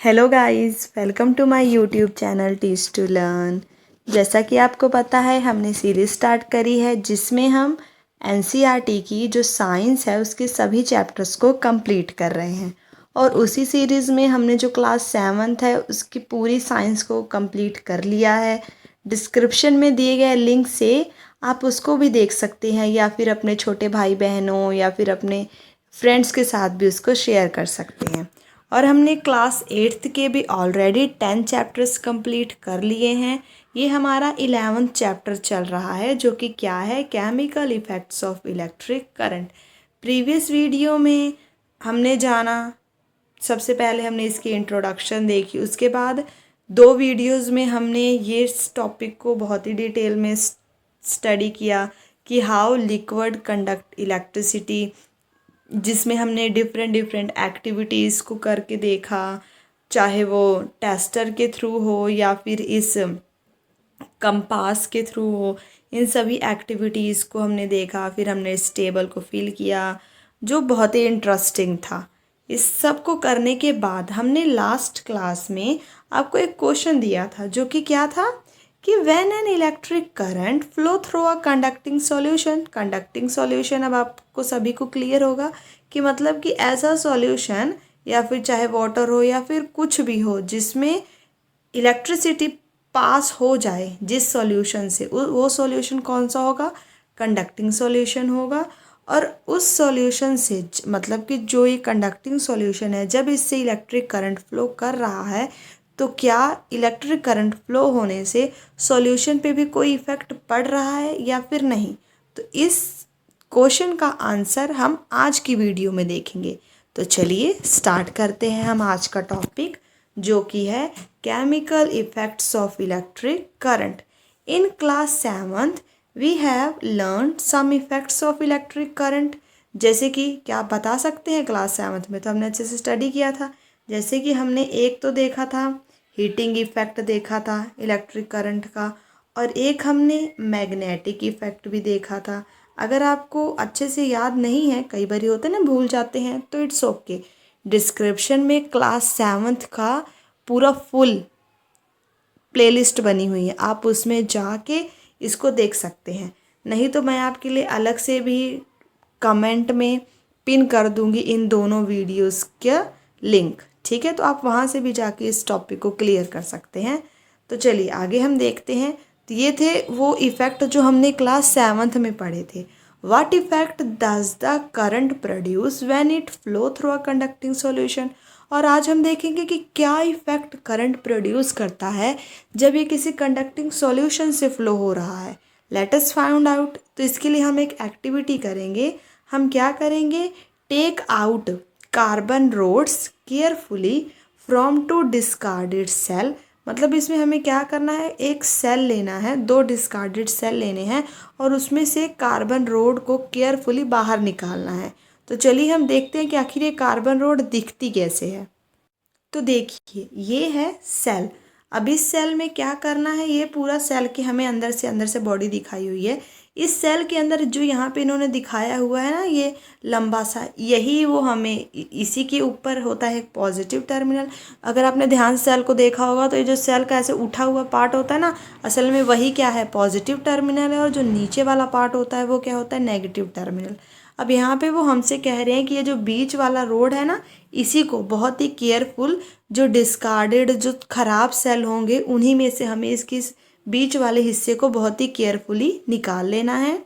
Hello guys, welcome to my YouTube channel teach to learn. जैसा कि आपको पता है, हमने सीरीज़ स्टार्ट करी है जिसमें हम एनसीईआरटी की जो साइंस है उसके सभी चैप्टर्स को कंप्लीट कर रहे हैं। और उसी सीरीज़ में हमने जो क्लास 7th है उसकी पूरी साइंस को कंप्लीट कर लिया है। डिस्क्रिप्शन में दिए गए लिंक से आप उसको भी देख सकते हैं, या फिर अपने छोटे भाई बहनों या फिर अपने फ्रेंड्स के साथ भी उसको शेयर कर सकते हैं। और हमने क्लास 8th के भी ऑलरेडी 10 चैप्टर्स कंप्लीट कर लिए हैं। ये हमारा 11th चैप्टर चल रहा है, जो कि क्या है, chemical effects of electric current. Previous video में हमने जाना, सबसे पहले हमने इसकी इंट्रोडक्शन देखी, उसके बाद 2 वीडियोस में हमने ये इस टॉपिक को बहुत ही डिटेल में स्टडी किया कि हाउ लिक्विड कंडक्ट इलेक्ट्रिसिटी, जिसमें हमने डिफरेंट एक्टिविटीज़ को करके देखा, चाहे वो टेस्टर के थ्रू हो या फिर इस कंपास के थ्रू हो। इन सभी एक्टिविटीज़ को हमने देखा, फिर हमने इस टेबल को फिल किया जो बहुत ही इंटरेस्टिंग था। इस सब को करने के बाद हमने लास्ट क्लास में आपको एक क्वेश्चन दिया था, जो कि क्या था कि when an electric current flow through a conducting solution. अब आपको सभी को क्लियर होगा कि मतलब कि ऐसा सॉल्यूशन, या फिर चाहे वाटर हो या फिर कुछ भी हो, जिसमें इलेक्ट्रिसिटी पास हो जाए जिस सॉल्यूशन से, वो सॉल्यूशन कौन सा होगा, कंडक्टिंग सॉल्यूशन होगा। और उस सॉल्यूशन से मतलब कि जो ये कंडक्टिंग सॉल्यूशन है, जब इससे इलेक्ट्रिक करंट फ्लो कर रहा है, तो क्या इलेक्ट्रिक करंट फ्लो होने से सॉल्यूशन पे भी कोई इफ़ेक्ट पड़ रहा है या फिर नहीं। तो इस क्वेश्चन का आंसर हम आज की वीडियो में देखेंगे। तो चलिए स्टार्ट करते हैं हम आज का टॉपिक, जो कि है chemical effects of electric current. In class 7th we have learn some effects of electric current. जैसे कि क्या आप बता सकते हैं, क्लास 7th में तो हमने अच्छे से स्टडी किया था। जैसे कि हमने एक तो देखा था हीटिंग इफ़ेक्ट देखा था इलेक्ट्रिक करंट का, और एक हमने मैग्नेटिक इफ़ेक्ट भी देखा था। अगर आपको अच्छे से याद नहीं है, कई बार होता है ना, भूल जाते हैं, तो इट्स ओके। डिस्क्रिप्शन में क्लास 7th का पूरा फुल प्लेलिस्ट बनी हुई है, आप उसमें जाके इसको देख सकते हैं। नहीं तो मैं आपके लिए अलग से भी कमेंट में पिन कर दूंगी इन दोनों वीडियोस का लिंक, ठीक है। तो आप वहाँ से भी जाके इस टॉपिक को क्लियर कर सकते हैं। तो चलिए आगे हम देखते हैं। तो ये थे वो इफ़ेक्ट जो हमने क्लास 7th में पढ़े थे। What effect does the current produce when it flow through a conducting solution. और आज हम देखेंगे कि क्या इफ़ेक्ट करंट प्रोड्यूस करता है जब ये किसी कंडक्टिंग सॉल्यूशन से फ्लो हो रहा है। Let us find out. तो इसके लिए हम एक एक्टिविटी करेंगे। हम क्या करेंगे, take out carbon rods carefully from two discarded cell. मतलब इसमें हमें क्या करना है, एक सेल लेना है, 2 डिस्कार्डेड सेल लेने हैं और उसमें से कार्बन रोड को केयरफुली बाहर निकालना है। तो चलिए हम देखते हैं कि आखिर ये कार्बन रोड दिखती कैसे है। तो देखिए ये है सेल। अब इस सेल में क्या करना है, ये पूरा सेल की हमें अंदर से बॉडी दिखाई हुई है। इस सेल के अंदर जो यहाँ पे इन्होंने दिखाया हुआ है ना, ये लंबा सा, यही वो हमें इसी के ऊपर होता है एक पॉजिटिव टर्मिनल। अगर आपने ध्यान से सेल को देखा होगा तो ये जो सेल का ऐसे उठा हुआ पार्ट होता है ना, असल में वही क्या है, पॉजिटिव टर्मिनल है। और जो नीचे वाला पार्ट होता है वो क्या होता है, नेगेटिव टर्मिनल। अब यहाँ पे वो हमसे कह रहे हैं कि ये जो बीच वाला रोड है ना, इसी को बहुत ही केयरफुल, जो डिस्कार्डेड जो खराब सेल होंगे उन्हीं में से हमें इसकी बीच वाले हिस्से को बहुत ही केयरफुली निकाल लेना है।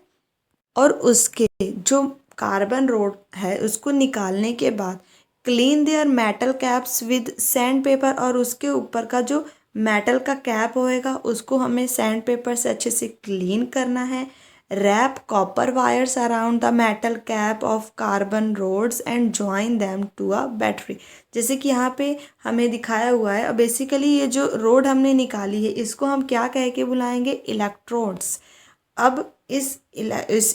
और उसके जो कार्बन रोड है उसको निकालने के बाद clean there metal caps with sand paper. और उसके ऊपर का जो मेटल का कैप होएगा उसको हमें सैंड पेपर से अच्छे से क्लीन करना है। Wrap copper wires around the metal cap of carbon rods and join them to a battery. जैसे कि यहाँ पे हमें दिखाया हुआ है। बेसिकली ये जो रोड हमने निकाली है इसको हम क्या कह के बुलाएंगे, इलेक्ट्रोड्स। अब इस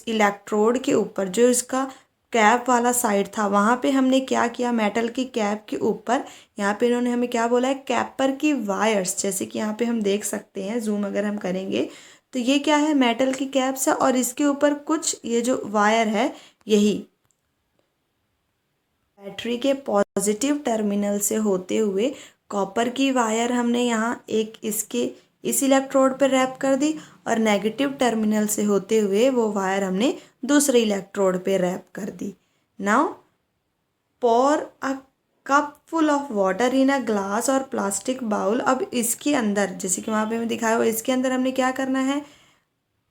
इलेक्ट्रोड के ऊपर जो इसका कैप वाला साइड था, वहाँ पे हमने क्या किया, मेटल की कैप के ऊपर यहाँ पे इन्होंने हमें क्या बोला है, कैपर की वायर्स। जैसे कि यहाँ पे हम देख सकते हैं, जूम अगर हम करेंगे तो ये क्या है, मेटल की कैप्स है और इसके ऊपर कुछ ये जो वायर है यही बैटरी के पॉजिटिव टर्मिनल से होते हुए कॉपर की वायर हमने यहाँ एक इस इलेक्ट्रोड पर रैप कर दी और नेगेटिव टर्मिनल से होते हुए वो वायर हमने दूसरे इलेक्ट्रोड पे रैप कर दी। Now pour a cup full of water in a glass और प्लास्टिक बाउल। अब इसके अंदर, जैसे कि वहाँ पे हमें दिखाया हुआ, इसके अंदर हमने क्या करना है,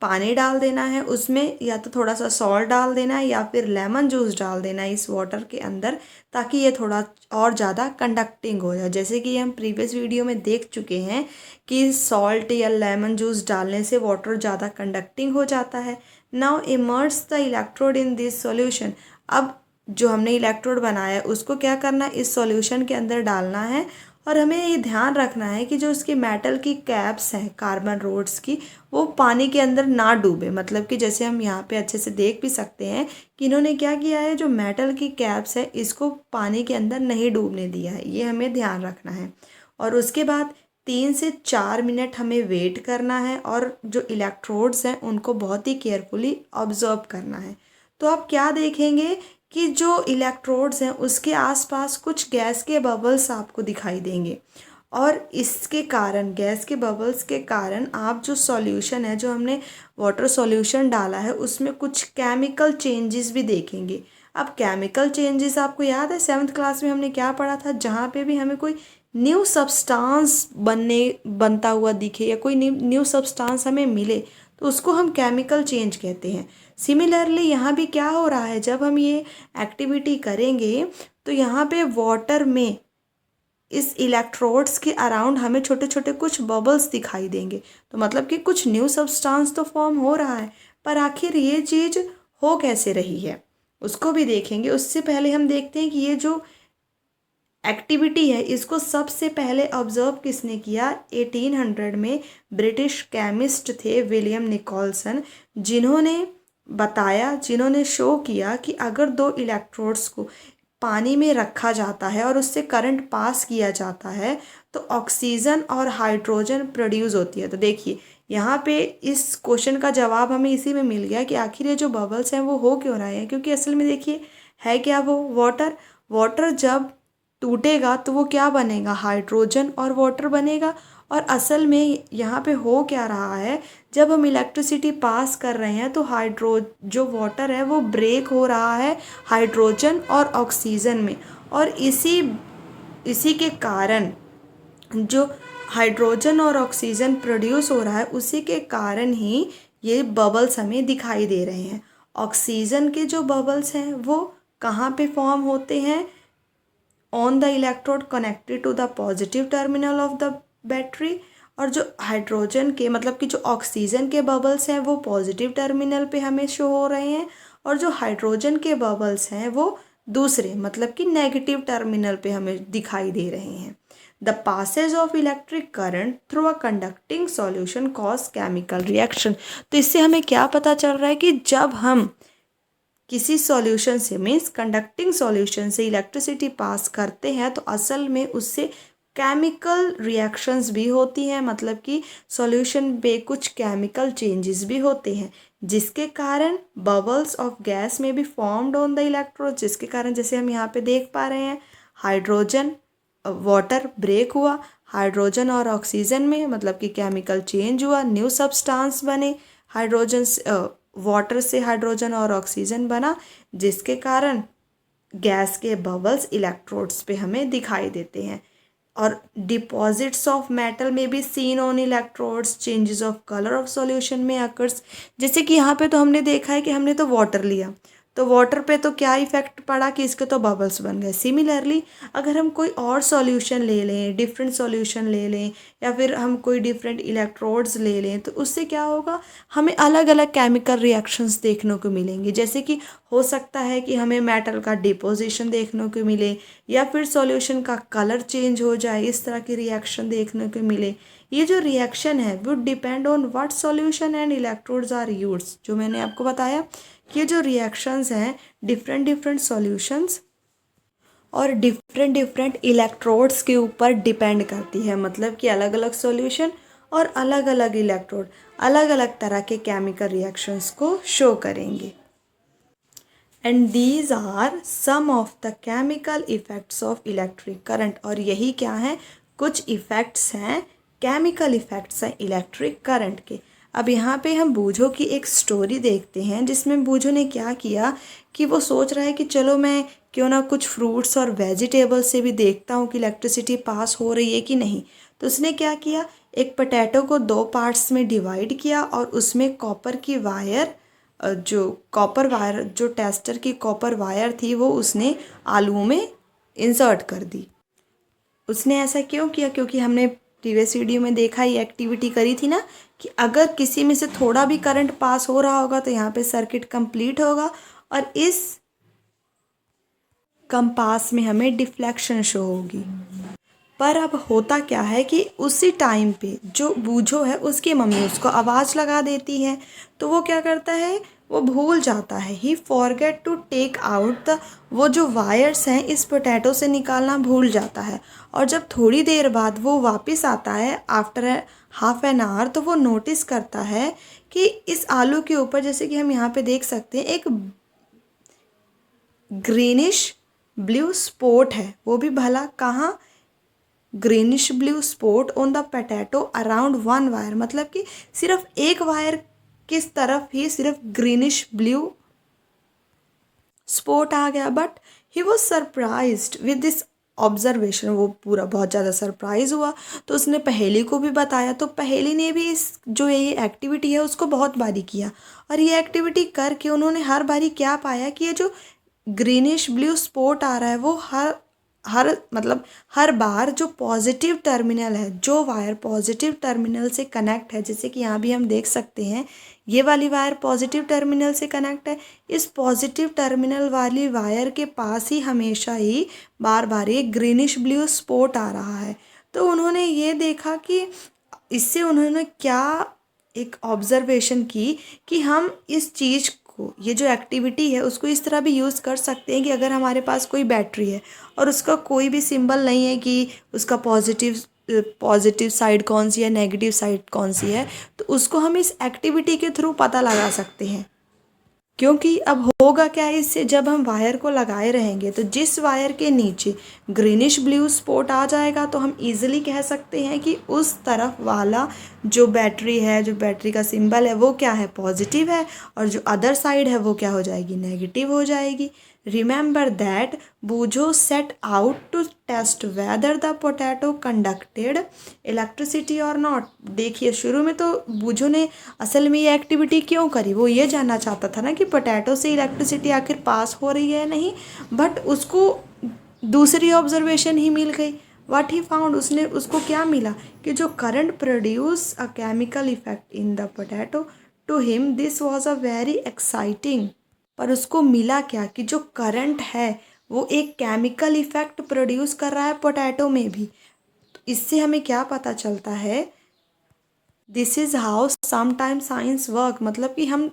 पानी डाल देना है। उसमें या तो थोड़ा सा सॉल्ट डाल देना है या फिर लेमन जूस डाल देना है इस वाटर के अंदर, ताकि ये थोड़ा और ज़्यादा कंडक्टिंग हो जाए। जैसे कि हम प्रीवियस वीडियो में देख चुके हैं कि सॉल्ट या लेमन जूस डालने से वाटर ज़्यादा कंडक्टिंग हो जाता है। Now immerse the electrode in this solution. अब जो हमने इलेक्ट्रोड बनाया है उसको क्या करना है, इस सॉल्यूशन के अंदर डालना है। और हमें ये ध्यान रखना है कि जो उसकी मेटल की कैप्स हैं कार्बन रोड्स की, वो पानी के अंदर ना डूबे। मतलब कि जैसे हम यहाँ पे अच्छे से देख भी सकते हैं कि इन्होंने क्या किया है, जो मेटल की कैप्स है इसको पानी के अंदर नहीं डूबने दिया है, ये हमें ध्यान रखना है। और उसके बाद 3 से 4 मिनट हमें वेट करना है और जो इलेक्ट्रोड्स हैं उनको बहुत ही केयरफुली ऑब्जर्व करना है। तो आप क्या देखेंगे कि जो इलेक्ट्रोड्स हैं उसके आसपास कुछ गैस के बबल्स आपको दिखाई देंगे, और इसके कारण, गैस के बबल्स के कारण, आप जो सॉल्यूशन है, जो हमने वाटर सॉल्यूशन डाला है, उसमें कुछ केमिकल चेंजेस भी देखेंगे। अब केमिकल चेंजेस आपको याद है 7th क्लास में हमने क्या पढ़ा था, जहाँ पे भी हमें कोई न्यू सब्सटेंस बनता हुआ दिखे या कोई न्यू सब्सटेंस हमें मिले तो उसको हम केमिकल चेंज कहते हैं। सिमिलरली यहाँ भी क्या हो रहा है, जब हम ये एक्टिविटी करेंगे तो यहाँ पे वाटर में इस इलेक्ट्रोड्स के अराउंड हमें छोटे छोटे कुछ बबल्स दिखाई देंगे। तो मतलब कि कुछ न्यू सब्सटेंस तो फॉर्म हो रहा है, पर आखिर ये चीज़ हो कैसे रही है उसको भी देखेंगे। उससे पहले हम देखते हैं कि ये जो एक्टिविटी है इसको सबसे पहले ऑब्जर्व किसने किया। 1800 में ब्रिटिश केमिस्ट थे विलियम निकोलसन, जिन्होंने शो किया कि अगर 2 इलेक्ट्रोड्स को पानी में रखा जाता है और उससे करंट पास किया जाता है तो ऑक्सीजन और हाइड्रोजन प्रोड्यूस होती है। तो देखिए यहाँ पे इस क्वेश्चन का जवाब हमें इसी में मिल गया कि आखिर ये जो बबल्स हैं वो हो क्यों रहे हैं, क्योंकि असल में देखिए है क्या वो वाटर जब टूटेगा तो वो क्या बनेगा, हाइड्रोजन और वाटर बनेगा। और असल में यहाँ पे हो क्या रहा है, जब हम इलेक्ट्रिसिटी पास कर रहे हैं तो जो वाटर है वो ब्रेक हो रहा है हाइड्रोजन और ऑक्सीजन में, और इसी के कारण जो हाइड्रोजन और ऑक्सीजन प्रोड्यूस हो रहा है उसी के कारण ही ये बबल्स हमें दिखाई दे रहे हैं। ऑक्सीजन के जो बबल्स हैं वो कहाँ पे फॉर्म होते हैं, on the electrode connected to the positive terminal of the battery. और जो हाइड्रोजन के, मतलब कि जो ऑक्सीजन के बबल्स हैं वो पॉजिटिव टर्मिनल पे हमें शो हो रहे हैं, और जो हाइड्रोजन के बबल्स हैं वो दूसरे, मतलब कि नेगेटिव टर्मिनल पे हमें दिखाई दे रहे हैं। The passage of electric current through a conducting solution cause chemical reaction. तो इससे हमें क्या पता चल रहा है कि जब हम किसी सॉल्यूशन से, मीन्स कंडक्टिंग सॉल्यूशन से इलेक्ट्रिसिटी पास करते हैं तो असल में उससे केमिकल रिएक्शंस भी होती हैं, मतलब कि सॉल्यूशन पे कुछ केमिकल चेंजेस भी होते हैं जिसके कारण बबल्स ऑफ गैस में भी फॉर्म्ड ऑन द इलेक्ट्रोड, जिसके कारण जैसे हम यहाँ पे देख पा रहे हैं हाइड्रोजन वाटर ब्रेक हुआ, हाइड्रोजन और ऑक्सीजन में, मतलब कि केमिकल चेंज हुआ, न्यू सब्सटेंस बने, हाइड्रोजन वाटर से हाइड्रोजन और ऑक्सीजन बना, जिसके कारण गैस के बबल्स इलेक्ट्रोड्स पे हमें दिखाई देते हैं। और डिपॉजिट्स ऑफ मेटल में भी seen on electrodes, changes of colour of solution में अकर्स। जैसे कि यहाँ पे तो हमने देखा है कि हमने तो वाटर लिया, तो वाटर पे तो क्या इफेक्ट पड़ा कि इसके तो बबल्स बन गए। सिमिलरली अगर हम कोई और सॉल्यूशन ले लें, डिफरेंट सॉल्यूशन ले लें, या फिर हम कोई डिफरेंट इलेक्ट्रोड्स ले लें, तो उससे क्या होगा, हमें अलग अलग केमिकल रिएक्शंस देखने को मिलेंगे। जैसे कि हो सकता है कि हमें मेटल का डिपोजिशन देखने को मिले, या फिर सॉल्यूशन का कलर चेंज हो जाए, इस तरह की रिएक्शन देखने को मिले। ये जो रिएक्शन है would depend on what solution and electrodes are used. जो मैंने आपको बताया कि ये जो रिएक्शंस हैं डिफरेंट सॉल्यूशंस और डिफरेंट इलेक्ट्रोड्स के ऊपर डिपेंड करती है, मतलब कि अलग अलग सॉल्यूशन और अलग अलग इलेक्ट्रोड अलग अलग तरह के केमिकल रिएक्शंस को शो करेंगे। And these are some of the chemical effects of electric current. और यही क्या है, कुछ इफ़ेक्ट्स हैं, केमिकल इफ़ेक्ट्स हैं इलेक्ट्रिक करंट के। अब यहाँ पे हम बूझो की एक स्टोरी देखते हैं, जिसमें बूझो ने क्या किया कि वो सोच रहा है कि चलो मैं क्यों ना कुछ फ्रूट्स और वेजिटेबल्स से भी देखता हूँ कि इलेक्ट्रिसिटी पास हो रही है कि नहीं। तो उसने क्या किया, एक पोटैटो को 2 पार्ट्स में डिवाइड किया और उसमें कॉपर की वायर, जो कॉपर वायर, जो टेस्टर की कॉपर वायर थी, वो उसने आलू में इंसर्ट कर दी। उसने ऐसा क्यों किया, क्योंकि हमने प्रीवियस वीडियो में देखा, ये एक्टिविटी करी थी ना कि अगर किसी में से थोड़ा भी करंट पास हो रहा होगा तो यहाँ पे सर्किट कंप्लीट होगा और इस कंपास में हमें डिफ्लेक्शन शो होगी। पर अब होता क्या है कि उसी टाइम पे जो बूझो है उसकी मम्मी उसको आवाज़ लगा देती है, तो वो क्या करता है, वो भूल जाता है, he forget to take out the, वो जो वायर्स हैं इस पोटैटो से निकालना भूल जाता है। और जब थोड़ी देर बाद वो वापस आता है आफ्टर हाफ एन आवर, तो वो नोटिस करता है कि इस आलू के ऊपर, जैसे कि हम यहाँ पे देख सकते हैं, एक ग्रीनिश ब्लू स्पॉट है, वो भी भला कहाँ, greenish blue spot on the potato around 1 wire, मतलब कि सिर्फ एक वायर किस तरफ ही सिर्फ ग्रीनिश ब्लू स्पॉट आ गया। But he was surprised with this observation, वो पूरा बहुत ज़्यादा सरप्राइज हुआ। तो उसने पहेली को भी बताया, तो पहेली ने भी इस जो ये एक्टिविटी है उसको बहुत बारी किया, और ये एक्टिविटी करके उन्होंने हर बारी क्या पाया कि ये जो ग्रीनिश ब्लू स्पॉट आ रहा है वो हर बार जो पॉजिटिव टर्मिनल है, जो वायर पॉजिटिव टर्मिनल से कनेक्ट है, जैसे कि यहाँ भी हम देख सकते हैं ये वाली वायर पॉजिटिव टर्मिनल से कनेक्ट है, इस पॉजिटिव टर्मिनल वाली वायर के पास ही हमेशा ही बार बार ये ग्रीनिश ब्लू स्पॉट आ रहा है। तो उन्होंने ये देखा कि इससे उन्होंने क्या एक ऑब्जर्वेशन की कि हम इस चीज़ को, ये जो एक्टिविटी है उसको इस तरह भी यूज़ कर सकते हैं कि अगर हमारे पास कोई बैटरी है और उसका कोई भी सिंबल नहीं है कि उसका पॉजिटिव साइड कौन सी है, नेगेटिव साइड कौन सी है, तो उसको हम इस एक्टिविटी के थ्रू पता लगा सकते हैं। क्योंकि अब होगा क्या है, इससे जब हम वायर को लगाए रहेंगे तो जिस वायर के नीचे ग्रीनिश ब्लू स्पॉट आ जाएगा तो हम इजीली कह सकते हैं कि उस तरफ वाला जो बैटरी है, जो बैटरी का सिंबल है वो क्या है, पॉजिटिव है, और जो अदर साइड है वो क्या हो जाएगी, नेगेटिव हो जाएगी। Remember that Boojho set out to test whether the potato conducted electricity और नॉट। देखिए शुरू में तो बूझो ने असल में ये एक्टिविटी क्यों करी, वो ये जानना चाहता था ना कि पोटैटो से इलेक्ट्रिसिटी आखिर पास हो रही है या नहीं, बट उसको दूसरी ऑब्जर्वेशन ही मिल गई। व्हाट ही फाउंड, उसको क्या मिला कि जो current produce a chemical effect in the potato, to him this was a very exciting. पर उसको मिला क्या कि जो करंट है वो एक केमिकल इफेक्ट प्रोड्यूस कर रहा है पोटैटो में भी। तो इससे हमें क्या पता चलता है, this is how sometime science work, मतलब कि हम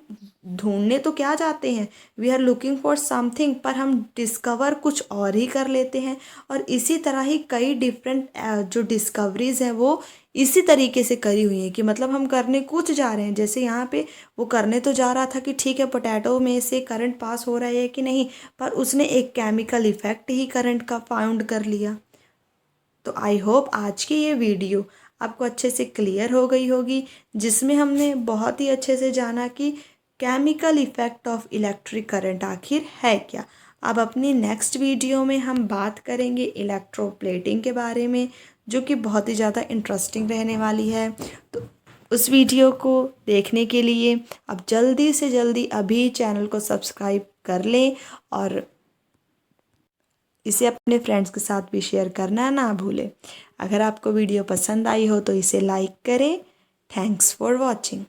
ढूंढने तो क्या जाते हैं, we are looking for something, पर हम डिस्कवर कुछ और ही कर लेते हैं। और इसी तरह ही कई डिफरेंट जो डिस्कवरीज हैं वो इसी तरीके से करी हुई हैं कि मतलब हम करने कुछ जा रहे हैं, जैसे यहाँ पे वो करने तो जा रहा था कि ठीक है पोटैटो में से करंट पास हो रहा है कि नहीं, पर उसने एक केमिकल इफेक्ट ही करंट का फाउंड कर लिया। तो आई होप आज की ये वीडियो आपको अच्छे से क्लियर हो गई होगी, जिसमें हमने बहुत ही अच्छे से जाना कि chemical effect of electric current आखिर है क्या। अब अपनी नेक्स्ट वीडियो में हम बात करेंगे इलेक्ट्रोप्लेटिंग के बारे में, जो कि बहुत ही ज़्यादा इंटरेस्टिंग रहने वाली है। तो उस वीडियो को देखने के लिए अब जल्दी से जल्दी अभी चैनल को सब्सक्राइब कर लें और इसे अपने फ्रेंड्स के साथ भी शेयर करना ना भूलें। अगर आपको वीडियो पसंद आई हो तो इसे लाइक करें। Thanks for watching.